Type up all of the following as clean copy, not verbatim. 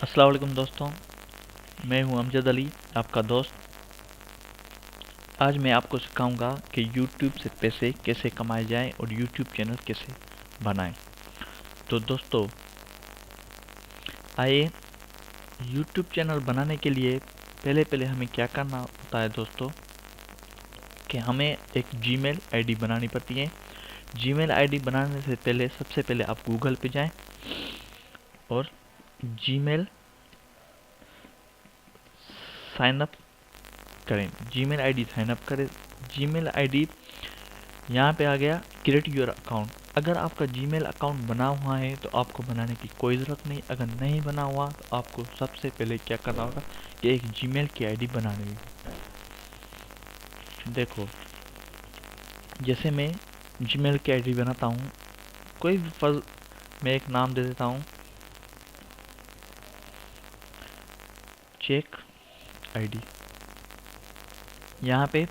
अस्सलाम वालेकुम दोस्तों, मैं हूं अमजद अली, आपका दोस्त। आज मैं आपको सिखाऊंगा कि YouTube से पैसे कैसे कमाए जाएं और YouTube चैनल कैसे बनाएं। तो दोस्तों, आइए YouTube चैनल बनाने के लिए पहले हमें क्या करना होता है दोस्तों, कि हमें एक जीमेल आईडी बनानी पड़ती है। जीमेल आईडी बनाने से पहले सबसे पहले आप गूगल पे जाएं और जीमेल साइन अप करें। जीमेल आईडी साइन अप करें। जीमेल आईडी यहाँ पे आ गया क्रिएट योर अकाउंट। अगर आपका जीमेल अकाउंट बना हुआ है तो आपको बनाने की कोई ज़रूरत नहीं। अगर नहीं बना हुआ तो आपको सबसे पहले क्या करना होगा कि एक जीमेल की आईडी बनानी होगी। देखो, जैसे मैं जीमेल की आईडी बनाता हूँ, कोई भी फर्ज मैं एक नाम दे देता हूँ, चेक आईडी। यहाँ पे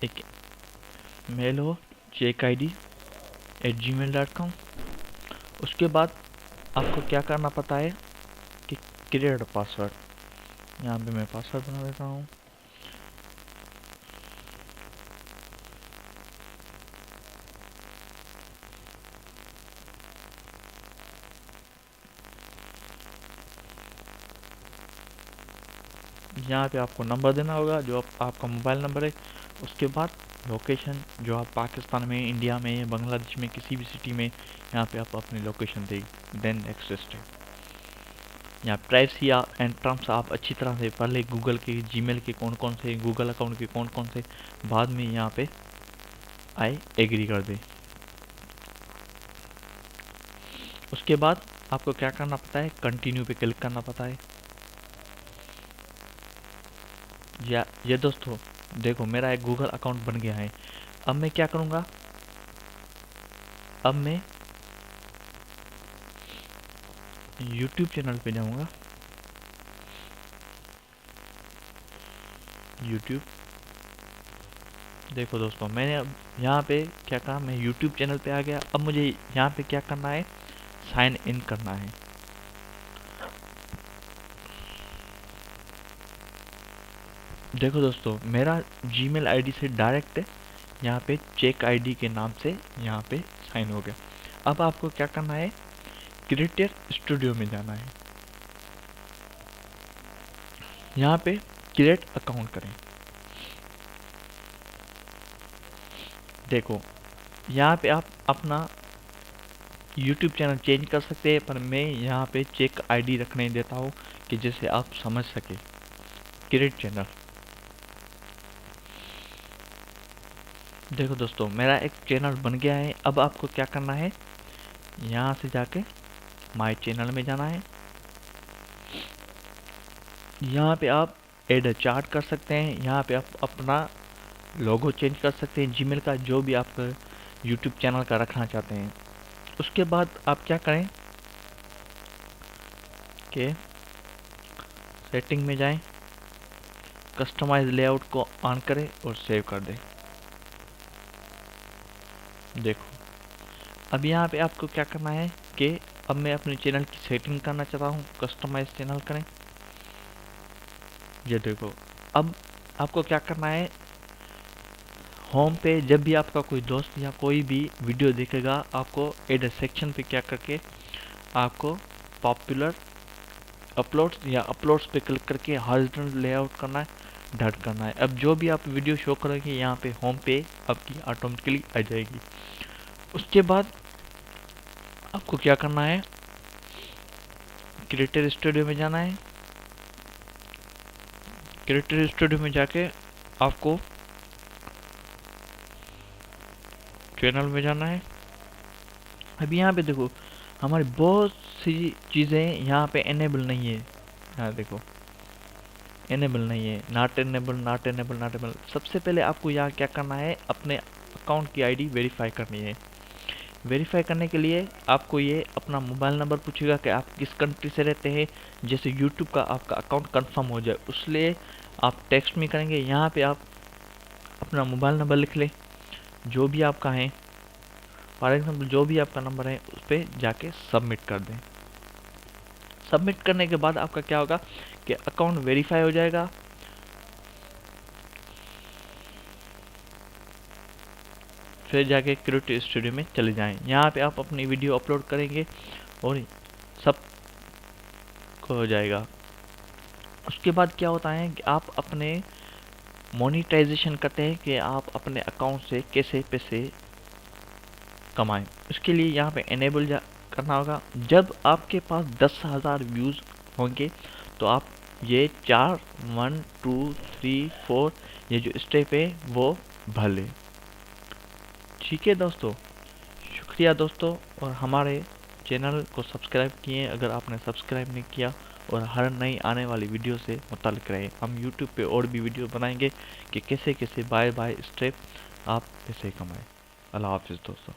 एक मेल हो, checkid@gmail.com। उसके बाद आपको क्या करना पड़ता है कि क्रिएट पासवर्ड। यहाँ पे मैं पासवर्ड बना देता हूँ। यहाँ पे आपको नंबर देना होगा जो आपका मोबाइल नंबर है। उसके बाद लोकेशन, जो आप पाकिस्तान में, इंडिया में, बांग्लादेश में, किसी भी सिटी में, यहाँ पे आप अपनी लोकेशन दें। Then next step. यहाँ प्राइवेसी एंड टर्म्स आप अच्छी तरह से पढ़ ले। गूगल के जीमेल के कौन कौन से, गूगल अकाउंट के कौन कौन से, बाद में यहाँ पे आई एग्री कर दे। उसके बाद आपको क्या करना पड़ता है, कंटिन्यू पे क्लिक करना पड़ता है। या ये दोस्तों देखो, मेरा एक गूगल अकाउंट बन गया है। अब मैं क्या करूँगा, अब मैं YouTube चैनल पे जाऊँगा। YouTube, देखो दोस्तों, मैंने अब यहाँ पे क्या कहा, मैं YouTube चैनल पे आ गया। अब मुझे यहाँ पे क्या करना है, साइन इन करना है। देखो दोस्तों, मेरा जीमेल आईडी से डायरेक्ट यहाँ पे चेक आईडी के नाम से यहाँ पे साइन हो गया। अब आपको क्या करना है, क्रिएटर स्टूडियो में जाना है। यहाँ पे क्रिएट अकाउंट करें। देखो, यहाँ पे आप अपना YouTube चैनल चेंज कर सकते हैं, पर मैं यहाँ पे चेक आईडी रखने देता हूँ कि जिससे आप समझ सके। Create channel. देखो दोस्तों, मेरा एक चैनल बन गया है। अब आपको क्या करना है, यहाँ से जाके माय चैनल में जाना है। यहाँ पे आप ऐड चार्ट कर सकते हैं। यहाँ पे आप अपना लोगो चेंज कर सकते हैं, जीमेल का, जो भी आप YouTube चैनल का रखना चाहते हैं। उसके बाद आप क्या करें कि सेटिंग में जाएं, कस्टमाइज लेआउट को ऑन करें और सेव कर दें। देखो, अब यहाँ पे आपको क्या करना है कि अब मैं अपने चैनल की सेटिंग करना चाहता हूँ। कस्टमाइज चैनल करें। ये देखो, अब आपको क्या करना है, होम पे जब भी आपका कोई दोस्त या कोई भी वीडियो देखेगा, आपको एड सेक्शन पे क्या करके आपको पॉपुलर अपलोड्स या अपलोड्स पे क्लिक करके हॉरिजॉन्टल लेआउट करना है, डट करना है। अब जो भी आप वीडियो शो करोगे यहाँ पे होम पे आपकी ऑटोमेटिकली आ जाएगी। उसके बाद आपको क्या करना है, क्रिएटर स्टूडियो में जाना है। क्रिएटर स्टूडियो में जाके आपको चैनल में जाना है। अब यहाँ पे देखो, हमारी बहुत सी चीज़ें यहाँ पे एनेबल नहीं है। यहाँ देखो, एनेबल नहीं है, not enable, not enable, not enable. सबसे पहले आपको यहाँ क्या करना है, अपने अकाउंट की आईडी वेरीफाई करनी है। वेरीफाई करने के लिए आपको ये अपना मोबाइल नंबर पूछेगा कि आप किस कंट्री से रहते हैं, जैसे यूट्यूब का आपका अकाउंट कंफर्म हो जाए। उसलिए आप टेक्स्ट में करेंगे, यहाँ पे आप अपना मोबाइल नंबर लिख लें, जो भी आपका है। फॉर एग्जाम्पल जो भी आपका नंबर है उस पर जाके सबमिट कर दें। सबमिट करने के बाद आपका क्या होगा कि अकाउंट वेरीफाई हो जाएगा। फिर जाके क्रिएटिव स्टूडियो में चले जाएं। यहाँ पे आप अपनी वीडियो अपलोड करेंगे और सब हो जाएगा। उसके बाद क्या होता है कि आप अपने मोनेटाइजेशन करते हैं कि आप अपने अकाउंट से कैसे पैसे कमाएं। उसके लिए यहाँ पे एनेबल करना होगा। जब आपके पास 10,000 व्यूज़ होंगे तो आप ये 4 1 2 3 4 ये जो स्टेप है वो भर लें। ठीक है दोस्तों, शुक्रिया दोस्तों, और हमारे चैनल को सब्सक्राइब किए अगर आपने सब्सक्राइब नहीं किया, और हर नई आने वाली वीडियो से मुताल्लिक रहे। हम यूट्यूब पे और भी वीडियो बनाएंगे कि कैसे कैसे बाय बाय स्टेप आप पैसे कमाएं। अल्लाह हाफिज़ दोस्तों।